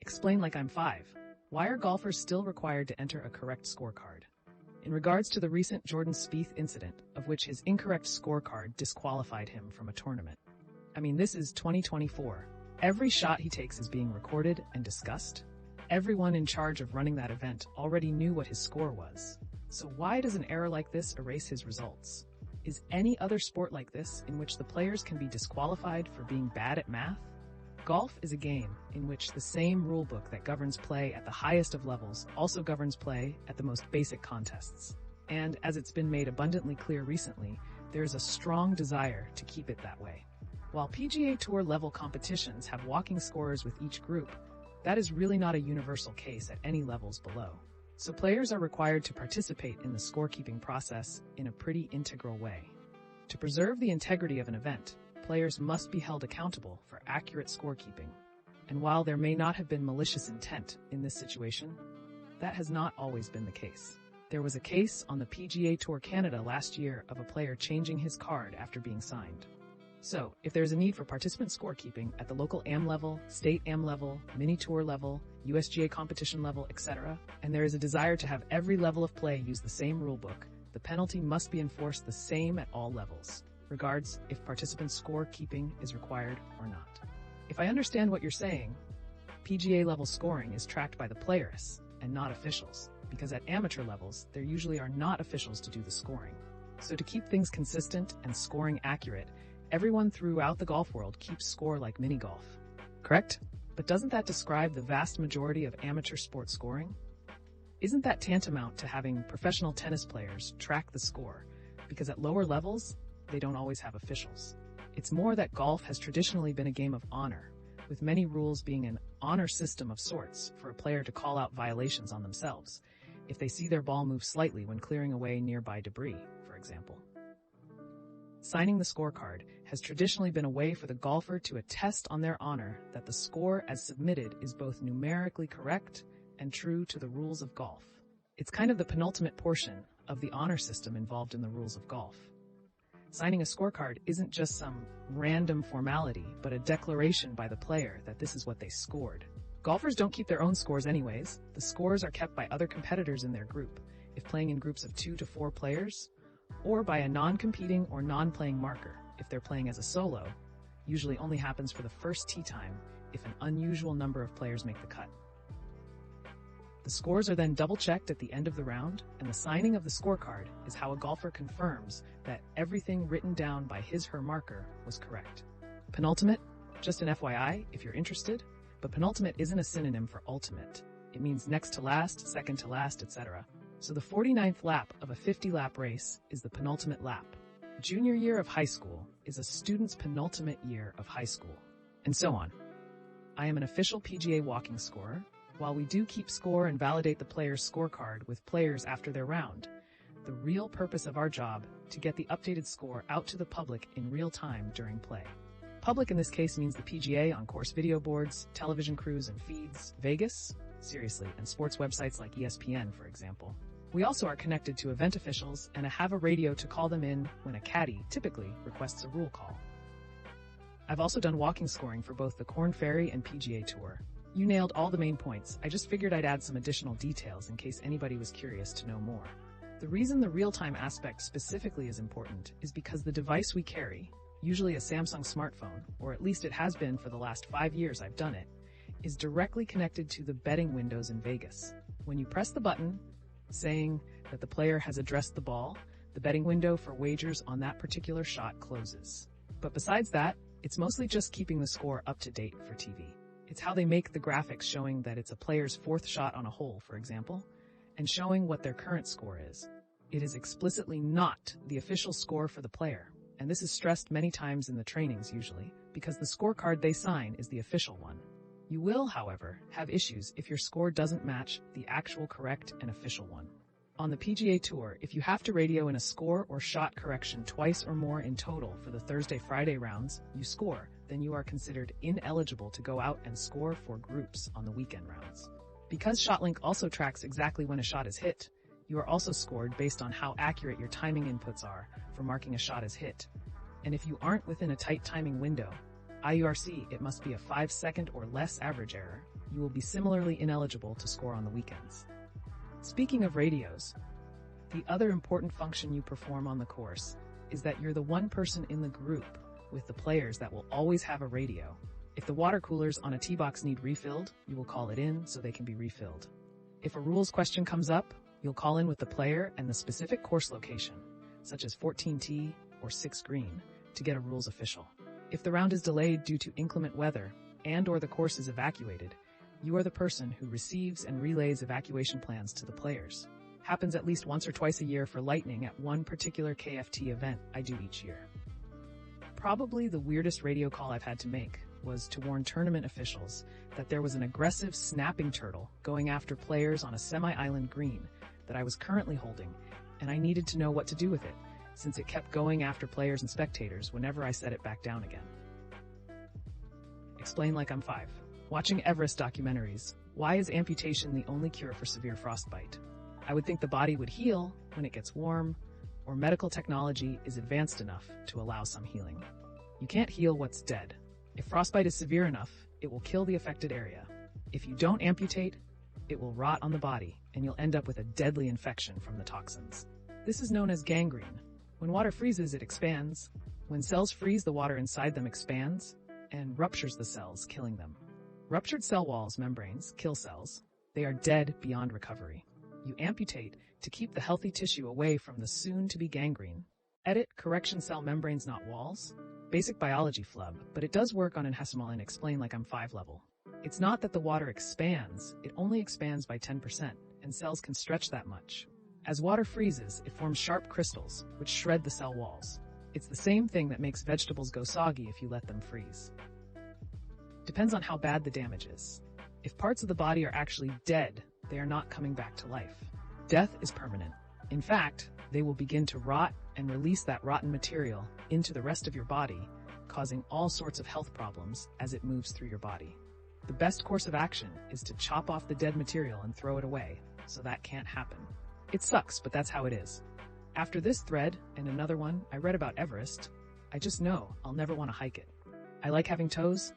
Explain like I'm 5. Why are golfers still required to enter a correct scorecard? In regards to the recent Jordan Spieth incident, of which his incorrect scorecard disqualified him from a tournament. I mean, this is 2024. Every shot he takes is being recorded and discussed. Everyone in charge of running that event already knew what his score was. So why does an error like this erase his results? Is any other sport like this in which the players can be disqualified for being bad at math? Golf is a game in which the same rulebook that governs play at the highest of levels also governs play at the most basic contests. And as it's been made abundantly clear recently, there is a strong desire to keep it that way. While PGA Tour level competitions have walking scores with each group, that is really not a universal case at any levels below. So players are required to participate in the scorekeeping process in a pretty integral way. To preserve the integrity of an event, players must be held accountable for accurate scorekeeping. And while there may not have been malicious intent in this situation, that has not always been the case. There was a case on the PGA Tour Canada last year of a player changing his card after being signed. So, if there's a need for participant scorekeeping at the local AM level, state AM level, mini tour level, USGA competition level, etc., and there is a desire to have every level of play use the same rulebook, the penalty must be enforced the same at all levels, regards if participant scorekeeping is required or not. If I understand what you're saying, PGA level scoring is tracked by the players and not officials, because at amateur levels, there usually are not officials to do the scoring. So to keep things consistent and scoring accurate, everyone throughout the golf world keeps score like mini-golf. Correct? But doesn't that describe the vast majority of amateur sport scoring? Isn't that tantamount to having professional tennis players track the score, because at lower levels, they don't always have officials? It's more that golf has traditionally been a game of honor, with many rules being an honor system of sorts for a player to call out violations on themselves, if they see their ball move slightly when clearing away nearby debris, for example. Signing the scorecard has traditionally been a way for the golfer to attest on their honor that the score as submitted is both numerically correct and true to the rules of golf. It's kind of the penultimate portion of the honor system involved in the rules of golf. Signing a scorecard isn't just some random formality, but a declaration by the player that this is what they scored. Golfers don't keep their own scores anyways. The scores are kept by other competitors in their group, if playing in groups of 2 to 4 players, or by a non-competing or non-playing marker, if they're playing as a solo. Usually only happens for the first tee time if an unusual number of players make the cut. The scores are then double-checked at the end of the round, and the signing of the scorecard is how a golfer confirms that everything written down by his/her marker was correct. Penultimate? Just an FYI, if you're interested, but penultimate isn't a synonym for ultimate. It means next to last, second to last, etc. So the 49th lap of a 50-lap race is the penultimate lap. Junior year of high school is a student's penultimate year of high school, and so on. I am an official PGA walking scorer. While we do keep score and validate the player's scorecard with players after their round, the real purpose of our job to get the updated score out to the public in real time during play. Public in this case means the PGA on course video boards, television crews and feeds, Vegas, seriously, and sports websites like ESPN, for example. We also are connected to event officials and have a radio to call them in when a caddy typically requests a rule call. I've also done walking scoring for both the Korn Ferry and PGA Tour. You nailed all the main points. I just figured I'd add some additional details in case anybody was curious to know more. The reason the real-time aspect specifically is important is because the device we carry, usually a Samsung smartphone, or at least it has been for the last 5 years I've done it, is directly connected to the betting windows in Vegas. When you press the button saying that the player has addressed the ball, the betting window for wagers on that particular shot closes. But besides that, it's mostly just keeping the score up to date for TV. It's how they make the graphics showing that it's a player's 4th shot on a hole, for example, and showing what their current score is. It is explicitly not the official score for the player, and this is stressed many times in the trainings usually, because the scorecard they sign is the official one. You will, however, have issues if your score doesn't match the actual correct and official one. On the PGA Tour, if you have to radio in a score or shot correction twice or more in total for the Thursday-Friday rounds, you score, then you are considered ineligible to go out and score for groups on the weekend rounds. Because ShotLink also tracks exactly when a shot is hit, you are also scored based on how accurate your timing inputs are for marking a shot as hit. And if you aren't within a tight timing window, IURC, it must be a 5-second or less average error, you will be similarly ineligible to score on the weekends. Speaking of radios, the other important function you perform on the course is that you're the one person in the group with the players that will always have a radio. If the water coolers on a tee box need refilled, you will call it in so they can be refilled. If a rules question comes up, you'll call in with the player and the specific course location, such as 14T or 6 green, to get a rules official. If the round is delayed due to inclement weather and/or the course is evacuated, you are the person who receives and relays evacuation plans to the players. Happens at least once or twice a year for lightning at one particular KFT event I do each year. Probably the weirdest radio call I've had to make was to warn tournament officials that there was an aggressive snapping turtle going after players on a semi-island green that I was currently holding, and I needed to know what to do with it, since it kept going after players and spectators whenever I set it back down again. Explain like I'm 5. Watching Everest documentaries, why is amputation the only cure for severe frostbite? I would think the body would heal when it gets warm, or medical technology is advanced enough to allow some healing. You can't heal what's dead. If frostbite is severe enough, it will kill the affected area. If you don't amputate, it will rot on the body, and you'll end up with a deadly infection from the toxins. This is known as gangrene. When water freezes, it expands. When cells freeze, the water inside them expands and ruptures the cells, killing them. Ruptured cell walls, membranes, kill cells. They are dead beyond recovery. You amputate to keep the healthy tissue away from the soon-to-be gangrene. Edit, correction cell membranes, not walls. Basic biology flub, but it does work on Enhesimal and Explain Like I'm 5 level. It's not that the water expands, it only expands by 10%, and cells can stretch that much. As water freezes, it forms sharp crystals, which shred the cell walls. It's the same thing that makes vegetables go soggy if you let them freeze. Depends on how bad the damage is. If parts of the body are actually dead, they are not coming back to life. Death is permanent. In fact, they will begin to rot and release that rotten material into the rest of your body, causing all sorts of health problems as it moves through your body. The best course of action is to chop off the dead material and throw it away, so that can't happen. It sucks, but that's how it is. After this thread and another one I read about Everest, I just know I'll never want to hike it. I like having toes.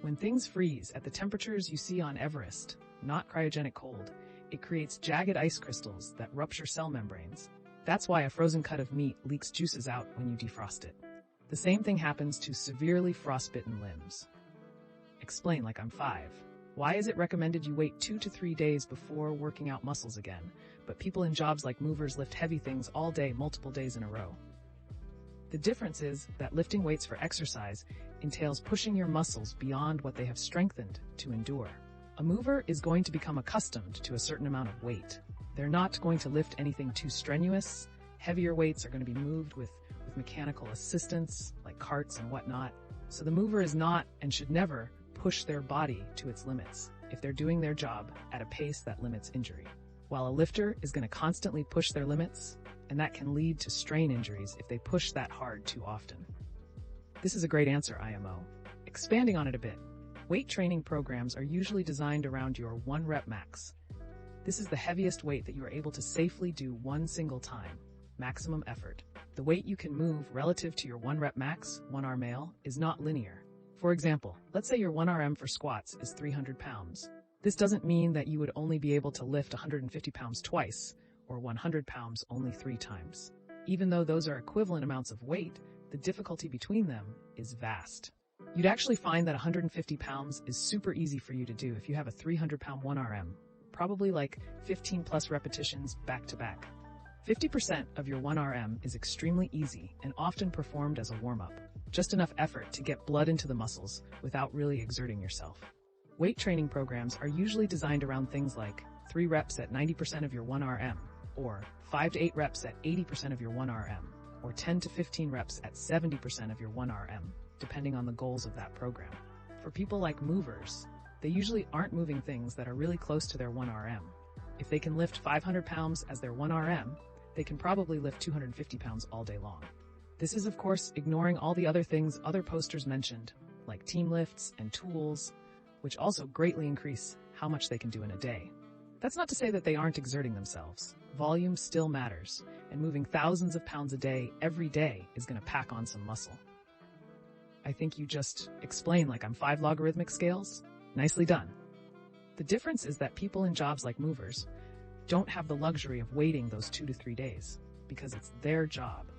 When things freeze at the temperatures you see on Everest, not cryogenic cold, it creates jagged ice crystals that rupture cell membranes. That's why a frozen cut of meat leaks juices out when you defrost it. The same thing happens to severely frostbitten limbs. Explain Like I'm 5. Why is it recommended you wait 2 to 3 days before working out muscles again, but people in jobs like movers lift heavy things all day, multiple days in a row? The difference is that lifting weights for exercise entails pushing your muscles beyond what they have strengthened to endure. A mover is going to become accustomed to a certain amount of weight. They're not going to lift anything too strenuous. Heavier weights are going to be moved with mechanical assistance, like carts and whatnot. So the mover is not and should never push their body to its limits if they're doing their job at a pace that limits injury. While a lifter is going to constantly push their limits, and that can lead to strain injuries if they push that hard too often. This is a great answer, IMO. Expanding on it a bit, weight training programs are usually designed around your 1 rep max. This is the heaviest weight that you are able to safely do one single time, maximum effort. The weight you can move relative to your 1 rep max, 1 R male, is not linear. For example, let's say your 1 RM for squats is 300 pounds. This doesn't mean that you would only be able to lift 150 pounds twice, or 100 pounds only 3 times. Even though those are equivalent amounts of weight, the difficulty between them is vast. You'd actually find that 150 pounds is super easy for you to do if you have a 300-pound 1 RM, probably like 15 plus repetitions back to back. 50% of your 1 RM is extremely easy and often performed as a warm-up, just enough effort to get blood into the muscles without really exerting yourself. Weight training programs are usually designed around things like 3 reps at 90% of your 1 RM, or 5 to 8 reps at 80% of your 1 RM, or 10 to 15 reps at 70% of your 1 RM, depending on the goals of that program. For people like movers, they usually aren't moving things that are really close to their 1 RM. If they can lift 500 pounds as their 1 RM, they can probably lift 250 pounds all day long. This is, of course, ignoring all the other things other posters mentioned, like team lifts and tools, which also greatly increase how much they can do in a day. That's not to say that they aren't exerting themselves. Volume still matters, and moving thousands of pounds a day, every day, is going to pack on some muscle. I think you just explained like I'm 5 logarithmic scales. Nicely done. The difference is that people in jobs like movers don't have the luxury of waiting those 2 to 3 days because it's their job.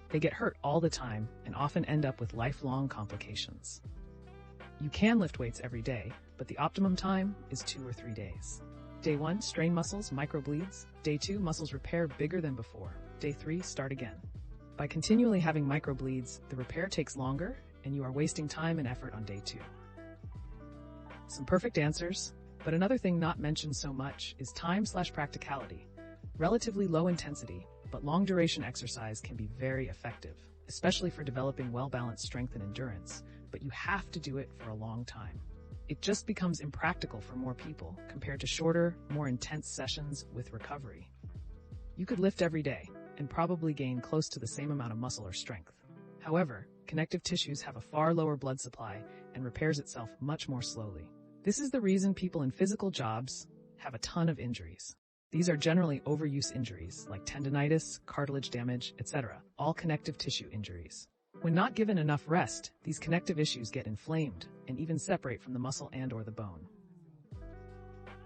They get hurt all the time and often end up with lifelong complications. You can lift weights every day, but the optimum time is 2 or 3 days. Day 1, strain muscles, microbleeds. Day 2, muscles repair bigger than before. Day 3, start again. By continually having microbleeds, the repair takes longer and you are wasting time and effort on day 2. Some perfect answers, but another thing not mentioned so much is time/practicality. Relatively low intensity, but long duration exercise can be very effective, especially for developing well-balanced strength and endurance, but you have to do it for a long time. It just becomes impractical for more people compared to shorter, more intense sessions with recovery. You could lift every day and probably gain close to the same amount of muscle or strength. However, connective tissues have a far lower blood supply and repairs itself much more slowly. This is the reason people in physical jobs have a ton of injuries. These are generally overuse injuries like tendinitis, cartilage damage, etc., all connective tissue injuries. When not given enough rest, these connective issues get inflamed and even separate from the muscle and/or the bone.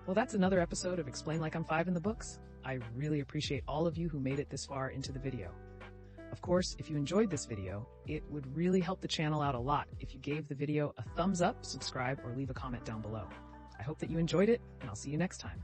Well, that's another episode of Explain Like I'm 5 in the books. I really appreciate all of you who made it this far into the video. Of course, if you enjoyed this video, it would really help the channel out a lot if you gave the video a thumbs up, subscribe, or leave a comment down below. I hope that you enjoyed it, and I'll see you next time.